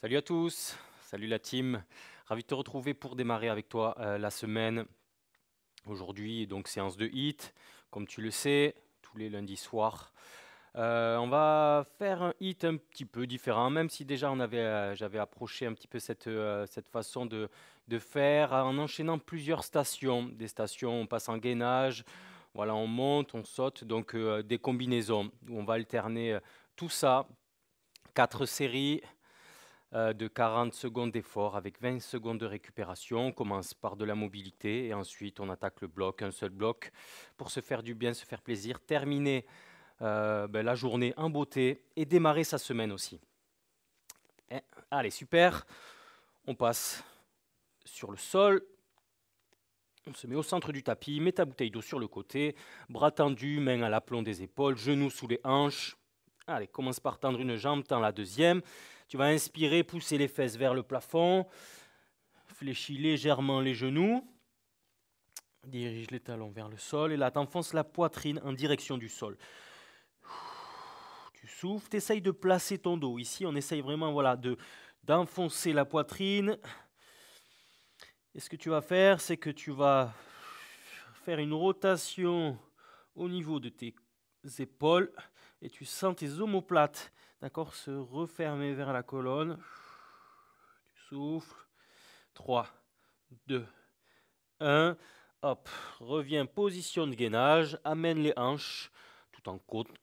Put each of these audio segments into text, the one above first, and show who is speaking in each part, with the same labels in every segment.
Speaker 1: Salut à tous, salut la team. Ravi de te retrouver pour démarrer avec toi la semaine. Aujourd'hui, donc séance de hit, comme tu le sais, tous les lundis soirs. On va faire un hit un petit peu différent, même si déjà j'avais approché un petit peu cette façon de faire en enchaînant plusieurs stations. Des stations, on passe en gainage, voilà, on monte, on saute, donc des combinaisons où on va alterner tout ça. 4 séries de 40 secondes d'effort avec 20 secondes de récupération. On commence par de la mobilité et ensuite on attaque le bloc, un seul bloc, pour se faire du bien, se faire plaisir, terminer la journée en beauté et démarrer sa semaine aussi. Allez, super. On passe sur le sol. On se met au centre du tapis, mets ta bouteille d'eau sur le côté, bras tendus, mains à l'aplomb des épaules, genoux sous les hanches. Allez, commence par tendre une jambe, tends la deuxième. Tu vas inspirer, pousser les fesses vers le plafond. Fléchis légèrement les genoux. Dirige les talons vers le sol. Et là, t'enfonces la poitrine en direction du sol. Tu souffles, tu essayes de placer ton dos. Ici, on essaye vraiment d'enfoncer la poitrine. Et ce que tu vas faire, c'est que tu vas faire une rotation au niveau de tes épaules et tu sens tes omoplates, d'accord, se refermer vers la colonne. Tu souffles. 3, 2, 1. Hop, reviens, position de gainage, amène les hanches tout en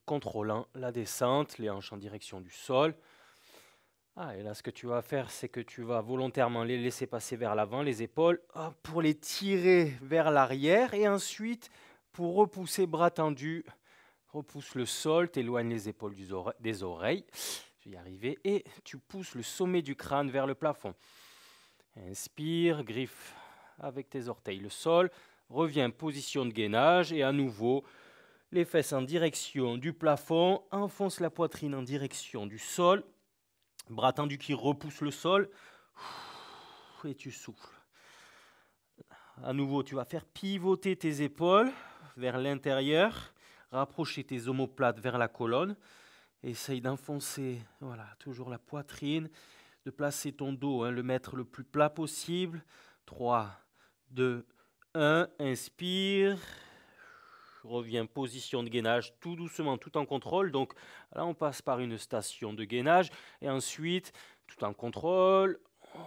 Speaker 1: contrôlant la descente, les hanches en direction du sol. Et là, ce que tu vas faire, c'est que tu vas volontairement les laisser passer vers l'avant, les épaules, pour les tirer vers l'arrière. Et ensuite, pour repousser bras tendus, repousse le sol, t'éloignes les épaules des oreilles. Je vais y arriver. Et tu pousses le sommet du crâne vers le plafond. Inspire, griffe avec tes orteils le sol. Reviens, position de gainage. Et à nouveau, les fesses en direction du plafond. Enfonce la poitrine en direction du sol. Bras tendus qui repoussent le sol. Et tu souffles. À nouveau, tu vas faire pivoter tes épaules vers l'intérieur. Rapprocher tes omoplates vers la colonne. Essaye d'enfoncer, voilà, toujours la poitrine. De placer ton dos, le mettre le plus plat possible. 3, 2, 1. Inspire. Reviens, position de gainage, tout doucement, tout en contrôle. Donc là, on passe par une station de gainage. Et ensuite, tout en contrôle,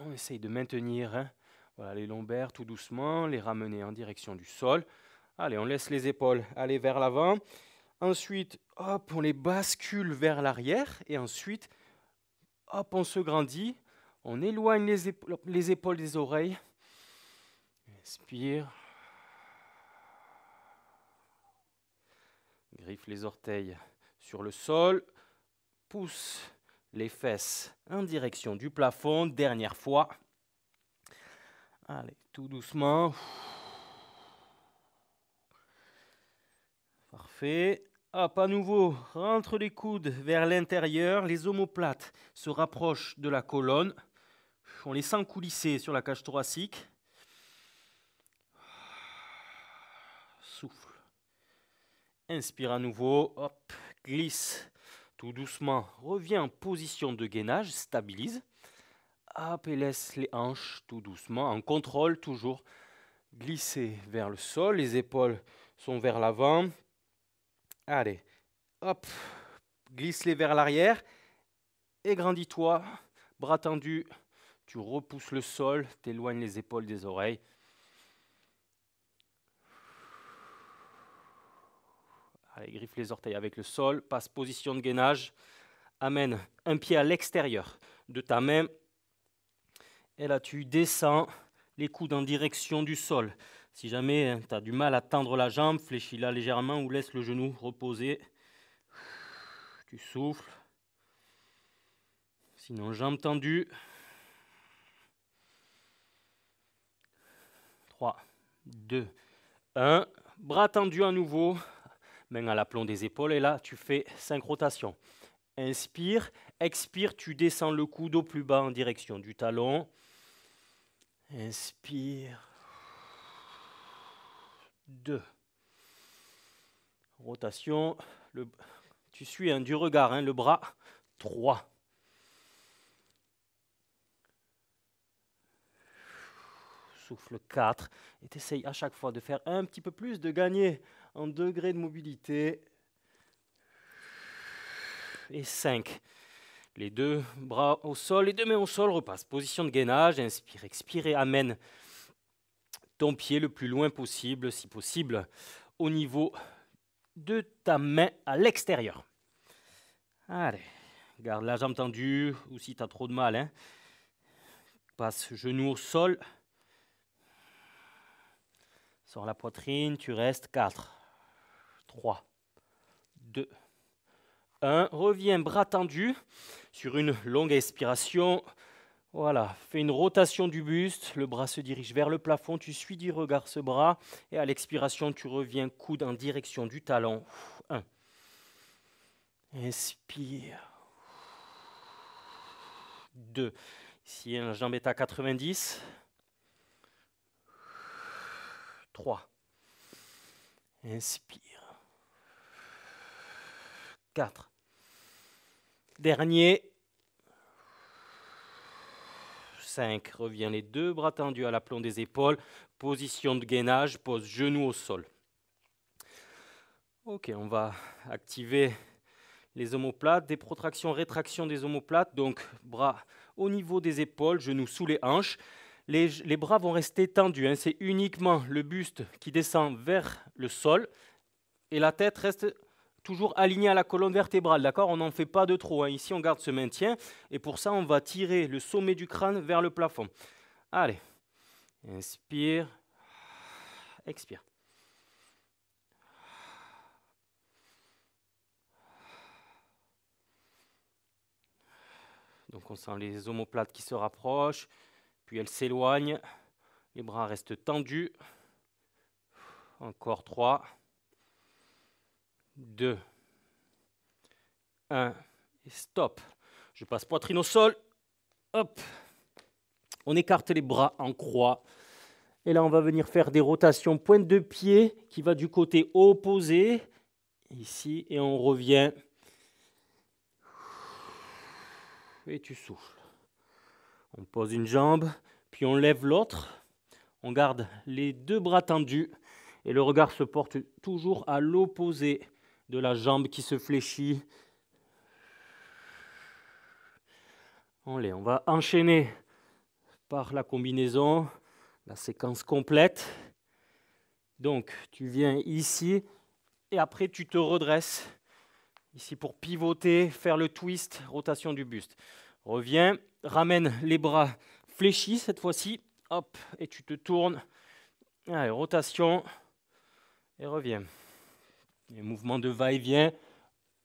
Speaker 1: on essaye de maintenir voilà, les lombaires tout doucement, les ramener en direction du sol. Allez, on laisse les épaules aller vers l'avant. Ensuite, hop, on les bascule vers l'arrière. Et ensuite, hop, on se grandit. On éloigne les épaules des oreilles. Inspire. Griffe les orteils sur le sol. Pousse les fesses en direction du plafond. Dernière fois. Allez, tout doucement. Parfait. Hop, à nouveau, rentre les coudes vers l'intérieur. Les omoplates se rapprochent de la colonne. On les sent coulisser sur la cage thoracique. Souffle. Inspire à nouveau. Hop, glisse tout doucement. Reviens en position de gainage. Stabilise. Hop, et laisse les hanches tout doucement, en contrôle toujours. Glisser vers le sol. Les épaules sont vers l'avant. Allez, hop, glisse-les vers l'arrière. Et grandis-toi. Bras tendus. Tu repousses le sol. T'éloignes les épaules des oreilles. Allez, griffe les orteils avec le sol. Passe position de gainage. Amène un pied à l'extérieur de ta main. Et là, tu descends les coudes en direction du sol. Si jamais tu as du mal à tendre la jambe, fléchis-la légèrement ou laisse le genou reposer. Tu souffles. Sinon, jambes tendues. 3, 2, 1. Bras tendus à nouveau. Main à l'aplomb des épaules. Et là, tu fais 5 rotations. Inspire. Expire. Tu descends le coude au plus bas en direction du talon. Inspire. 2. Rotation. Tu suis du regard, le bras. 3. souffle 4. Et tu essayes à chaque fois de faire un petit peu plus, de gagner en degré de mobilité. Et 5. Les deux bras au sol, les deux mains au sol, repasse. Position de gainage, inspire, expire et amène ton pied le plus loin possible, si possible, au niveau de ta main à l'extérieur. Allez, garde la jambe tendue, ou si tu as trop de mal, hein. Passe genou au sol. Sors la poitrine, tu restes 4, 3, 2, 1. Reviens bras tendus sur une longue expiration. Voilà, fais une rotation du buste, le bras se dirige vers le plafond, tu suis du regard ce bras et à l'expiration, tu reviens coude en direction du talon. 1. Inspire. 2. Ici, la jambe est à 90. 3. Inspire. 4. Dernier. 5. Reviens les deux bras tendus à l'aplomb des épaules. Position de gainage, pose genou au sol. Ok, on va activer les omoplates, des protractions, rétractions des omoplates. Donc, bras au niveau des épaules, genoux sous les hanches. Les bras vont rester tendus, hein. C'est uniquement le buste qui descend vers le sol et la tête reste toujours alignée à la colonne vertébrale, d'accord? On n'en fait pas de trop, hein. Ici, on garde ce maintien et pour ça, on va tirer le sommet du crâne vers le plafond. Allez, inspire, expire. Donc, on sent les omoplates qui se rapprochent, puis elles s'éloignent. Les bras restent tendus. Encore 3, 2, 1, et stop. Je passe poitrine au sol. Hop. On écarte les bras en croix. Et là, on va venir faire des rotations pointe de pied qui va du côté opposé. Ici, et on revient. Et tu souffles. On pose une jambe, puis on lève l'autre. On garde les deux bras tendus et le regard se porte toujours à l'opposé de la jambe qui se fléchit. Allez, on va enchaîner par la combinaison, la séquence complète. Donc, tu viens ici et après tu te redresses. Ici pour pivoter, faire le twist, rotation du buste. Reviens, ramène les bras fléchis cette fois-ci. Hop, et tu te tournes. Allez, rotation. Et reviens. Et mouvement de va-et-vient.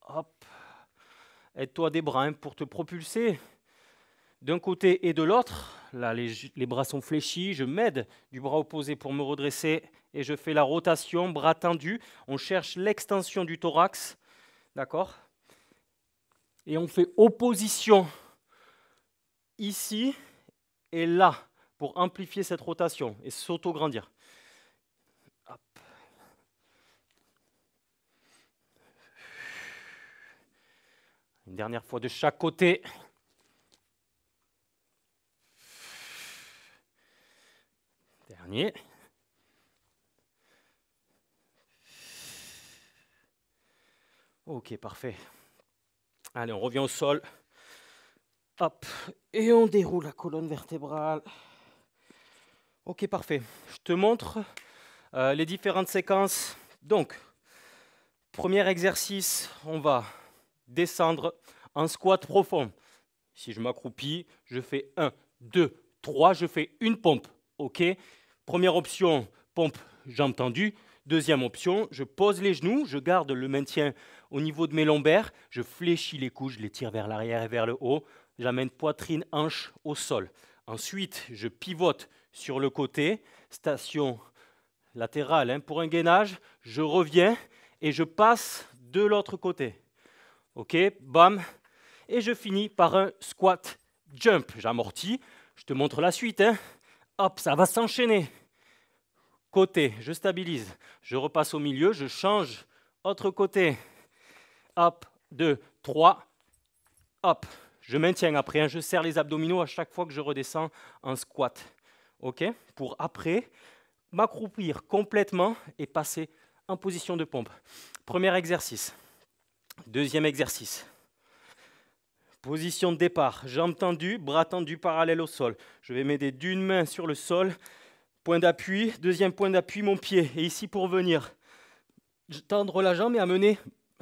Speaker 1: Hop. Aide-toi des bras pour te propulser d'un côté et de l'autre. Là, les bras sont fléchis. Je m'aide du bras opposé pour me redresser. Et je fais la rotation, bras tendus. On cherche l'extension du thorax. D'accord? Et on fait opposition ici et là pour amplifier cette rotation et s'auto-grandir. Hop. Une dernière fois de chaque côté. Dernier. Ok, parfait. Allez, on revient au sol. Hop, et on déroule la colonne vertébrale. Ok, parfait. Je te montre les différentes séquences. Donc, premier exercice, on va descendre en squat profond. Si je m'accroupis, je fais 1, 2, 3, je fais une pompe. Ok. Première option, pompe, jambes tendues. Deuxième option, je pose les genoux, je garde le maintien au niveau de mes lombaires, je fléchis les coudes, je les tire vers l'arrière et vers le haut, j'amène poitrine, hanche au sol. Ensuite, je pivote sur le côté, station latérale pour un gainage, je reviens et je passe de l'autre côté. Ok, bam, et je finis par un squat jump. J'amortis, je te montre la suite. Hop, ça va s'enchaîner. Côté, je stabilise, je repasse au milieu, je change, autre côté. Hop, 2, 3, hop, je maintiens après, je serre les abdominaux à chaque fois que je redescends en squat. ok, pour après m'accroupir complètement et passer en position de pompe. Premier exercice. Deuxième exercice. Position de départ, jambes tendues, bras tendus parallèles au sol. Je vais m'aider d'une main sur le sol, point d'appui, deuxième point d'appui, mon pied. Et ici pour venir, tendre la jambe et amener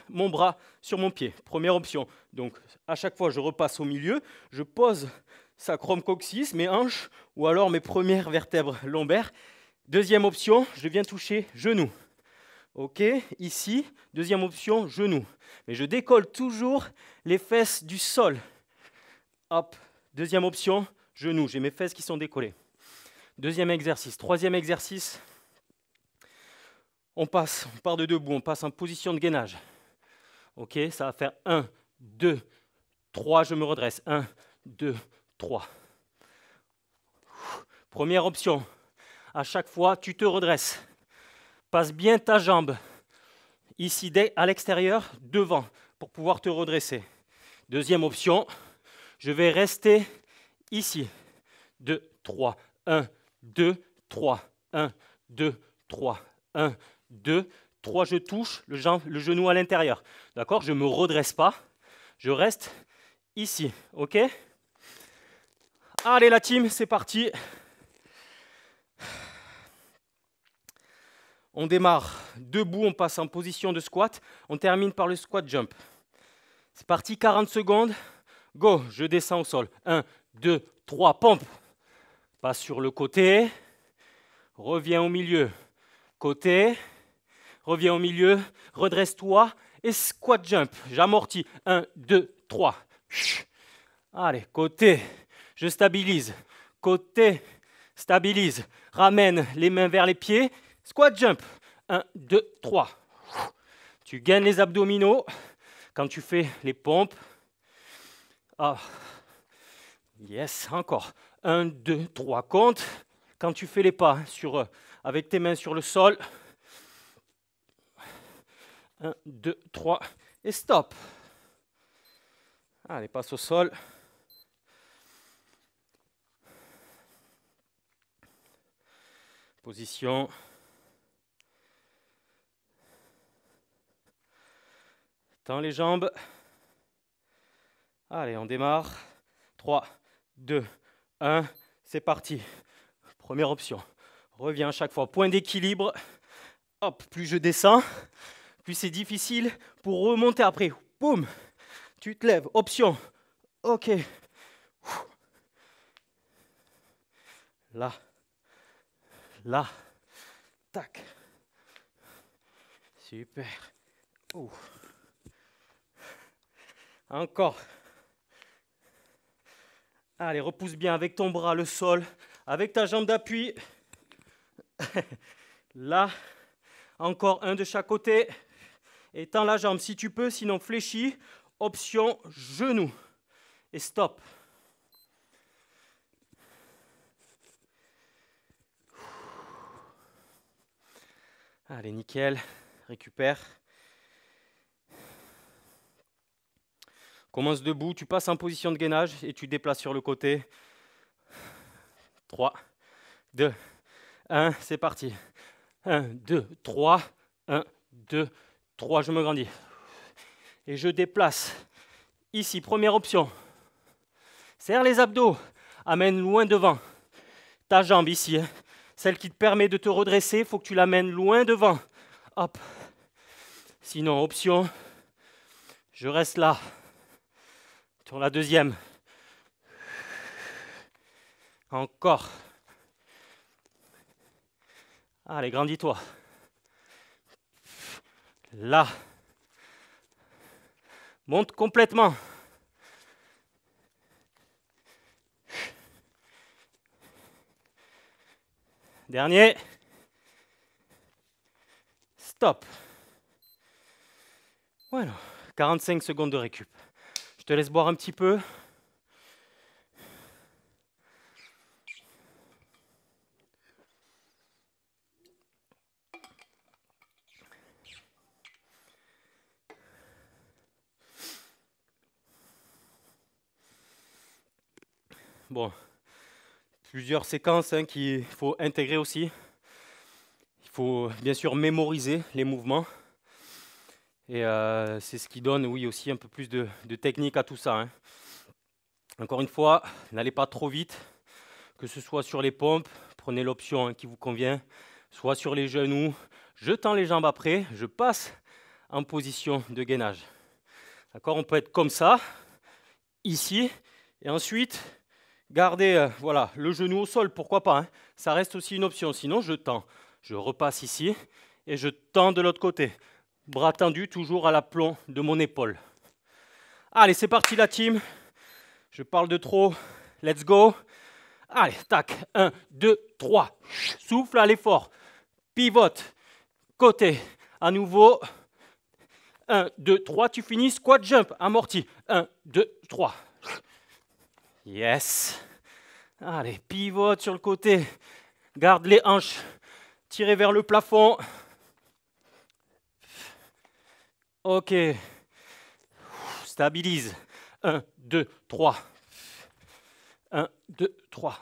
Speaker 1: mon bras sur mon pied. Première option. Donc à chaque fois, je repasse au milieu, je pose sacrum coccyx, mes hanches ou alors mes premières vertèbres lombaires. Deuxième option, je viens toucher genou. Ok, ici, deuxième option, genou. Mais je décolle toujours les fesses du sol. Hop, deuxième option, genou. J'ai mes fesses qui sont décollées. Deuxième exercice. Troisième exercice, on part de debout, on passe en position de gainage. Ok, ça va faire 1, 2, 3, je me redresse. 1, 2, 3. Première option, à chaque fois, tu te redresses. Passe bien ta jambe ici à l'extérieur, devant, pour pouvoir te redresser. Deuxième option, je vais rester ici. 2, 3, 1, 2, 3, 1, 2, 3, 1, 2, 3, je touche le genou à l'intérieur. D'accord? Je ne me redresse pas, je reste ici. Ok? Allez la team, c'est parti. On démarre debout, on passe en position de squat, on termine par le squat jump. C'est parti, 40 secondes. Go, je descends au sol. 1, 2, 3, pompe. Passe sur le côté, reviens au milieu. Côté, reviens au milieu, redresse-toi et squat jump. J'amortis. 1, 2, 3. Allez, côté, je stabilise. Côté, stabilise. Ramène les mains vers les pieds. Squat jump. 1, 2, 3. Tu gagnes les abdominaux quand tu fais les pompes. Ah. Yes, encore. 1, 2, 3, compte. Quand tu fais les pas avec tes mains sur le sol. 1, 2, 3 et stop. Allez, passe au sol. Position. Tends les jambes. Allez, on démarre. 3, 2, 1, c'est parti. Première option. Reviens à chaque fois. Point d'équilibre. Hop, plus je descends, plus c'est difficile pour remonter après. Boum. Tu te lèves. Option. Ok. Là. Là. Tac. Super. Ouh. Encore. Allez, repousse bien avec ton bras le sol, avec ta jambe d'appui. Là, encore un de chaque côté. Étends la jambe si tu peux, sinon fléchis. Option genou. Et stop. Allez, nickel. Récupère. Commence debout, tu passes en position de gainage et tu déplaces sur le côté. 3, 2, 1, c'est parti. 1, 2, 3, 1, 2, 3, je me grandis. Et je déplace. Ici, première option. Serre les abdos, amène loin devant. Ta jambe ici, celle qui te permet de te redresser, il faut que tu l'amènes loin devant. Hop. Sinon, option, je reste là. Sur la deuxième. Encore. Allez, grandis-toi. Là. Monte complètement. Dernier. Stop. Voilà. 45 secondes de récup. Je te laisse boire un petit peu. Bon, Plusieurs séquences qu'il faut intégrer aussi. Il faut bien sûr mémoriser les mouvements. Et c'est ce qui donne, oui, aussi un peu plus de technique à tout ça, hein. Encore une fois, n'allez pas trop vite, que ce soit sur les pompes, prenez l'option qui vous convient, soit sur les genoux, je tends les jambes après, je passe en position de gainage. D'accord, on peut être comme ça, ici, et ensuite garder voilà, le genou au sol, pourquoi pas, hein. Ça reste aussi une option, sinon je tends, je repasse ici et je tends de l'autre côté. Bras tendus, toujours à l'aplomb de mon épaule. Allez, c'est parti la team. Je parle de trop. Let's go. Allez, tac. 1, 2, 3. Souffle, allez fort. Pivote. Côté. À nouveau. 1, 2, 3. Tu finis. Squat jump. Amorti. 1, 2, 3. Yes. Allez, pivote sur le côté. Garde les hanches. Tirez vers le plafond. Ok. Stabilise. 1, 2, 3. 1, 2, 3.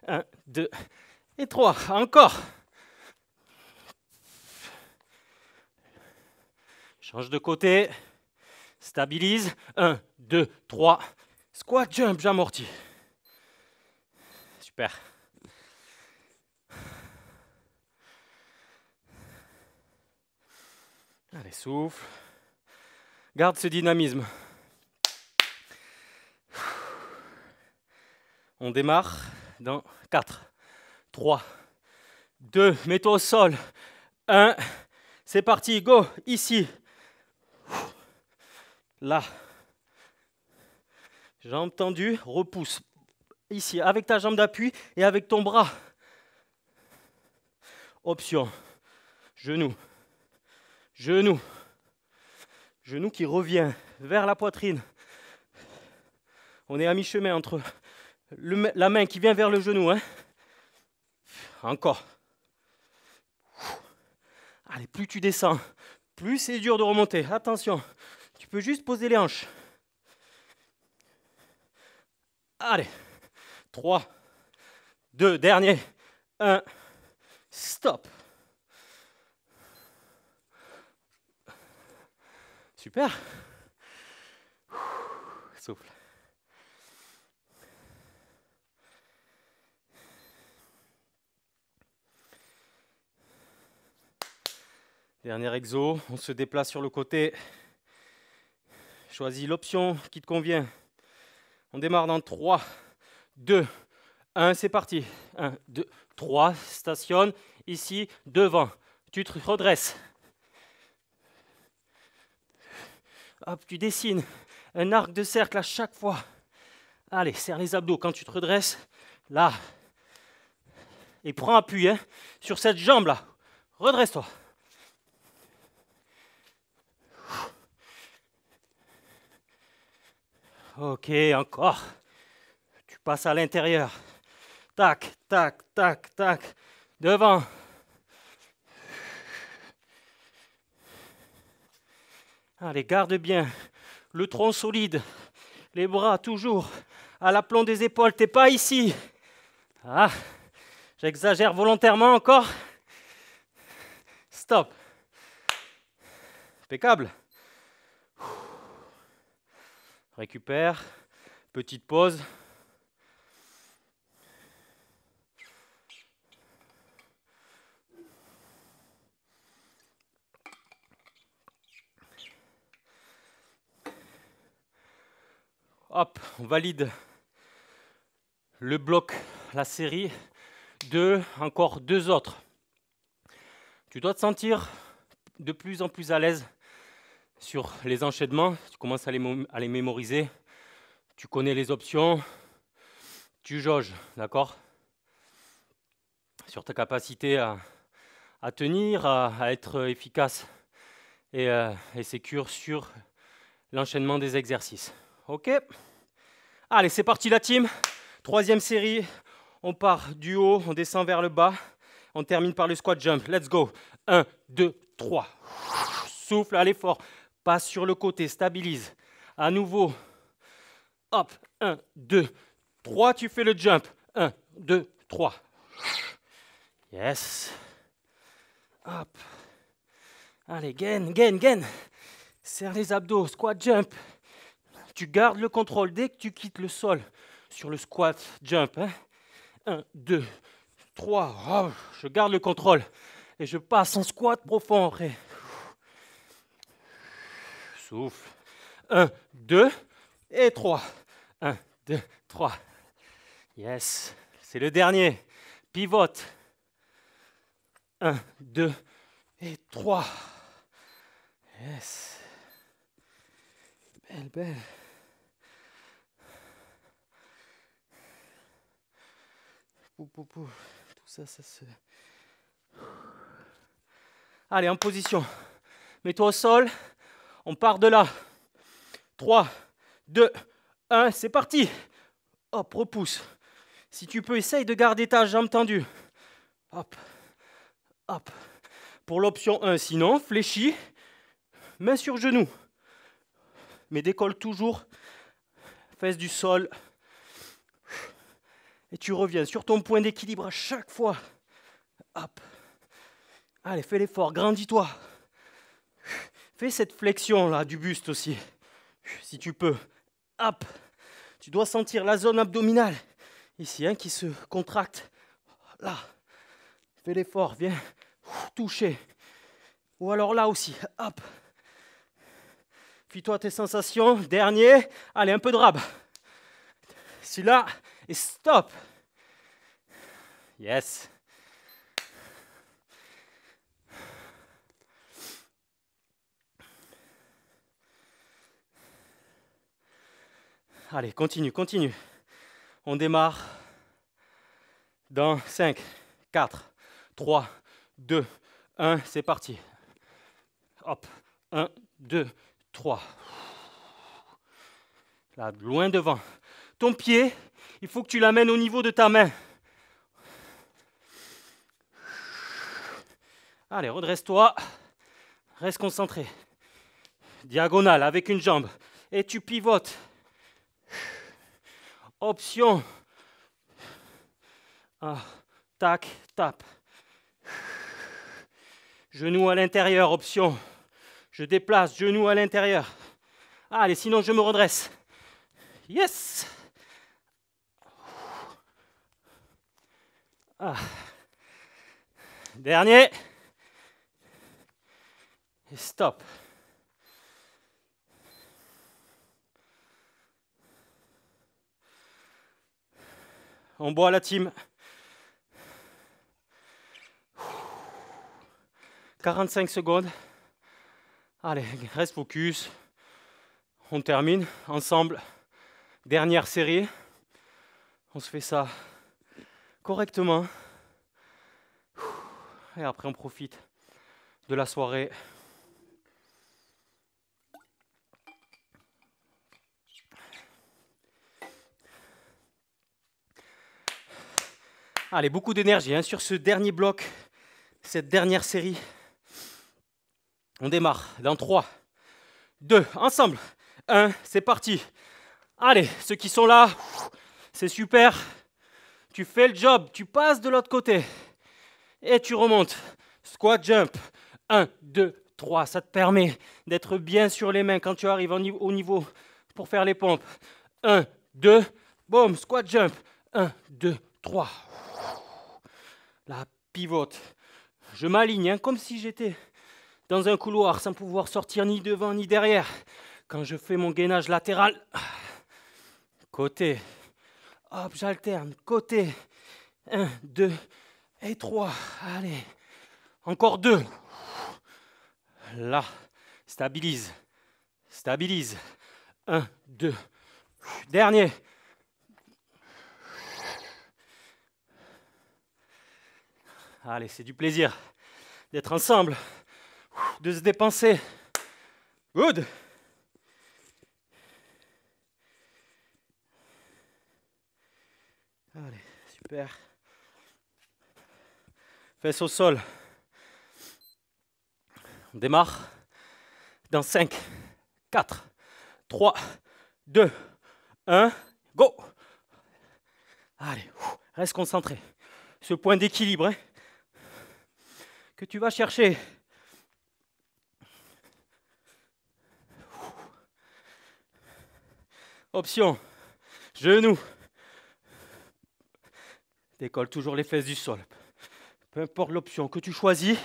Speaker 1: 1, 2 et 3. Encore. Change de côté. Stabilise. 1, 2, 3. Squat, jump, j'amortis. Super. Allez, souffle. Garde ce dynamisme. On démarre dans 4, 3, 2, mets-toi au sol. 1, c'est parti, go, ici. Là. Jambe tendue, repousse. Ici, avec ta jambe d'appui et avec ton bras. Option. Genou. Genou. Genou qui revient vers la poitrine. On est à mi-chemin entre la main qui vient vers le genou, hein. Encore. Allez, plus tu descends, plus c'est dur de remonter. Attention, tu peux juste poser les hanches. Allez, 3, 2, dernier, 1, stop. Super. Souffle. Dernier exo, on se déplace sur le côté. Choisis l'option qui te convient. On démarre dans 3, 2, 1, c'est parti. 1, 2, 3, stationne ici, devant. Tu te redresses. Hop, tu dessines un arc de cercle à chaque fois. Allez, serre les abdos quand tu te redresses. Là. Et prends appui sur cette jambe-là. Redresse-toi. Ok, encore. Tu passes à l'intérieur. Tac, tac, tac, tac. Devant. Allez, garde bien le tronc solide. Les bras toujours à l'aplomb des épaules. T'es pas ici. Ah, j'exagère volontairement encore. Stop. Impeccable. Récupère. Petite pause. Hop, on valide le bloc, la série. Encore deux autres. Tu dois te sentir de plus en plus à l'aise sur les enchaînements. Tu commences à les mémoriser. Tu connais les options. Tu jauges, d'accord? Sur ta capacité à tenir, à être efficace et sécure sur l'enchaînement des exercices. Ok? Allez, c'est parti la team. Troisième série. On part du haut, on descend vers le bas. On termine par le squat jump. Let's go. 1, 2, 3. Souffle, allez fort. Passe sur le côté, stabilise. À nouveau. Hop, 1, 2, 3, tu fais le jump. 1, 2, 3. Yes. Hop. Allez, gain, gain, gain. Serre les abdos, squat, jump. Tu gardes le contrôle dès que tu quittes le sol sur le squat, jump. 1, 2, 3. Oh, je garde le contrôle et je passe en squat profond après. Souffle. 1, 2 et 3. 1, 2, 3. Yes. C'est le dernier. Pivote. 1, 2 et 3. Yes. Belle, belle. Tout ça, ça se... Allez, en position. Mets-toi au sol. On part de là. 3, 2, 1, c'est parti. Hop, repousse. Si tu peux, essaye de garder ta jambe tendue. Hop, hop. Pour l'option 1, sinon, fléchis, main sur genou. Mais décolle toujours, fesses du sol. Et tu reviens sur ton point d'équilibre à chaque fois. Hop. Allez, fais l'effort, grandis-toi. Fais cette flexion-là du buste aussi, si tu peux. Hop. Tu dois sentir la zone abdominale, ici, hein, qui se contracte. Là. Fais l'effort, viens toucher. Ou alors là aussi, hop. Fie-toi tes sensations. Dernier. Allez, un peu de rab. Celui-là, et stop. Yes. Allez, continue, continue. On démarre dans 5, 4, 3, 2, 1. C'est parti. Hop. 1, 2, 3. Là, loin devant. Ton pied, il faut que tu l'amènes au niveau de ta main. Allez, redresse-toi. Reste concentré. Diagonale avec une jambe. Et tu pivotes. Option. Ah, tac, tape. Genou à l'intérieur, option. Je déplace, genou à l'intérieur. Allez, sinon je me redresse. Yes. Ah. Dernier. Et stop. On boit la team. 45 secondes. Allez, reste focus. On termine ensemble. Dernière série. On se fait ça correctement. Et après, on profite de la soirée. Allez, beaucoup d'énergie hein, sur ce dernier bloc, cette dernière série. On démarre dans 3, 2, ensemble. 1, c'est parti. Allez, ceux qui sont là, c'est super. Tu fais le job, tu passes de l'autre côté. Et tu remontes. Squat, jump. 1, 2, 3. Ça te permet d'être bien sur les mains quand tu arrives au niveau pour faire les pompes. 1, 2, boum, squat, jump. 1, 2, 3. La pivote. Je m'aligne hein, comme si j'étais dans un couloir sans pouvoir sortir ni devant ni derrière. Quand je fais mon gainage latéral, côté, hop, j'alterne, côté, 1, 2 et 3. Allez, encore 2. Là, stabilise, stabilise. 1, 2. Dernier. Allez, c'est du plaisir d'être ensemble, de se dépenser. Good. Allez, super. Fesses au sol. On démarre dans 5, 4, 3, 2, 1, go. Allez, reste concentré. Ce point d'équilibre hein, que tu vas chercher. Option, genou. Décolle toujours les fesses du sol. Peu importe l'option que tu choisis.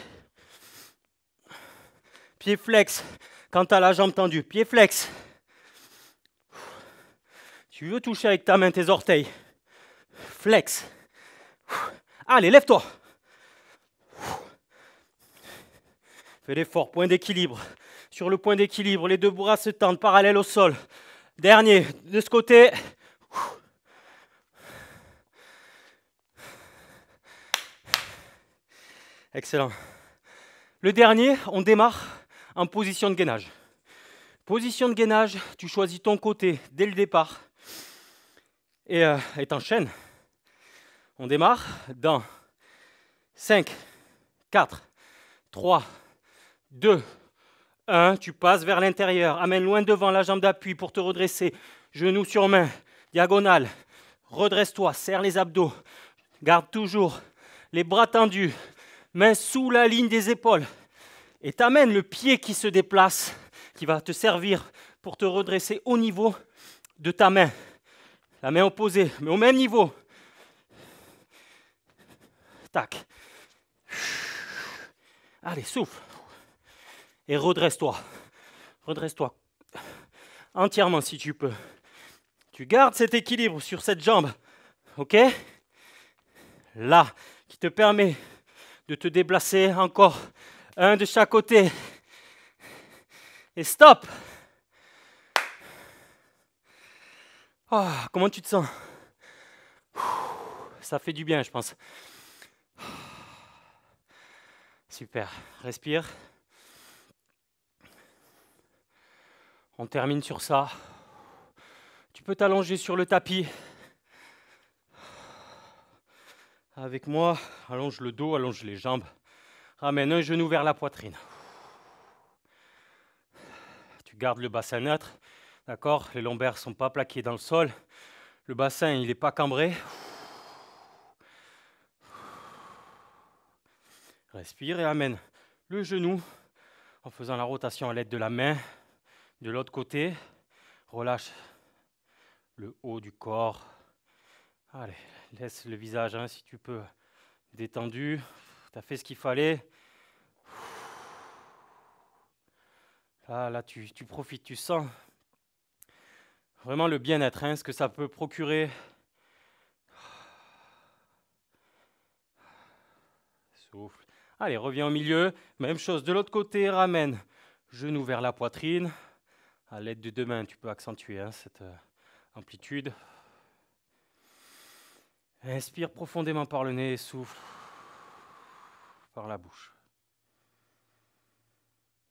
Speaker 1: Pied flex quand tu as la jambe tendue. Pied flex. Tu veux toucher avec ta main tes orteils. Flex. Allez, lève-toi. Fais l'effort, point d'équilibre. Sur le point d'équilibre, les deux bras se tendent parallèles au sol. Dernier, de ce côté. Excellent. Le dernier, on démarre en position de gainage. Position de gainage, tu choisis ton côté dès le départ et t'enchaînes. On démarre dans 5, 4, 3, 2, 1. Tu passes vers l'intérieur. Amène loin devant la jambe d'appui pour te redresser. Genou sur main, diagonale. Redresse-toi, serre les abdos. Garde toujours les bras tendus. Main sous la ligne des épaules. Et t'amènes le pied qui se déplace, qui va te servir pour te redresser au niveau de ta main. La main opposée, mais au même niveau. Tac. Allez, souffle. Et redresse-toi. Redresse-toi entièrement si tu peux. Tu gardes cet équilibre sur cette jambe. OK? Là, qui te permet de te déplacer encore. Un de chaque côté. Et stop. Oh, comment tu te sens? Ça fait du bien, je pense. Super. Respire. On termine sur ça. Tu peux t'allonger sur le tapis. Avec moi, allonge le dos, allonge les jambes. Ramène un genou vers la poitrine. Tu gardes le bassin neutre. D'accord? Les lombaires ne sont pas plaqués dans le sol. Le bassin, il n'est pas cambré. Respire et amène le genou en faisant la rotation à l'aide de la main. De l'autre côté, relâche le haut du corps. Allez, laisse le visage, hein, si tu peux, détendu. Tu as fait ce qu'il fallait. Là, tu profites, tu sens vraiment le bien-être, hein, ce que ça peut procurer. Souffle. Allez, reviens au milieu. Même chose de l'autre côté, ramène genou vers la poitrine. À l'aide de deux mains, tu peux accentuer hein, cette amplitude. Inspire profondément par le nez, souffle par la bouche.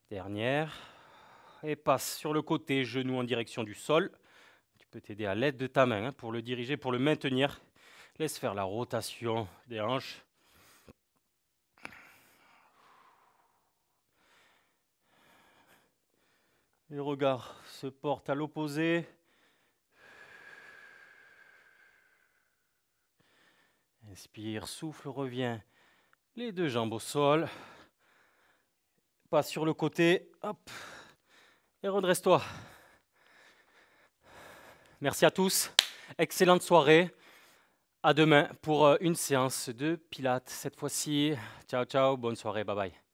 Speaker 1: Dernière. Et passe sur le côté, genou en direction du sol. Tu peux t'aider à l'aide de ta main hein, pour le diriger, pour le maintenir. Laisse faire la rotation des hanches. Le regard se porte à l'opposé. Inspire, souffle, reviens. Les deux jambes au sol. Passe sur le côté. Hop. Et redresse-toi. Merci à tous. Excellente soirée. À demain pour une séance de pilates. Cette fois-ci, ciao, ciao. Bonne soirée. Bye bye.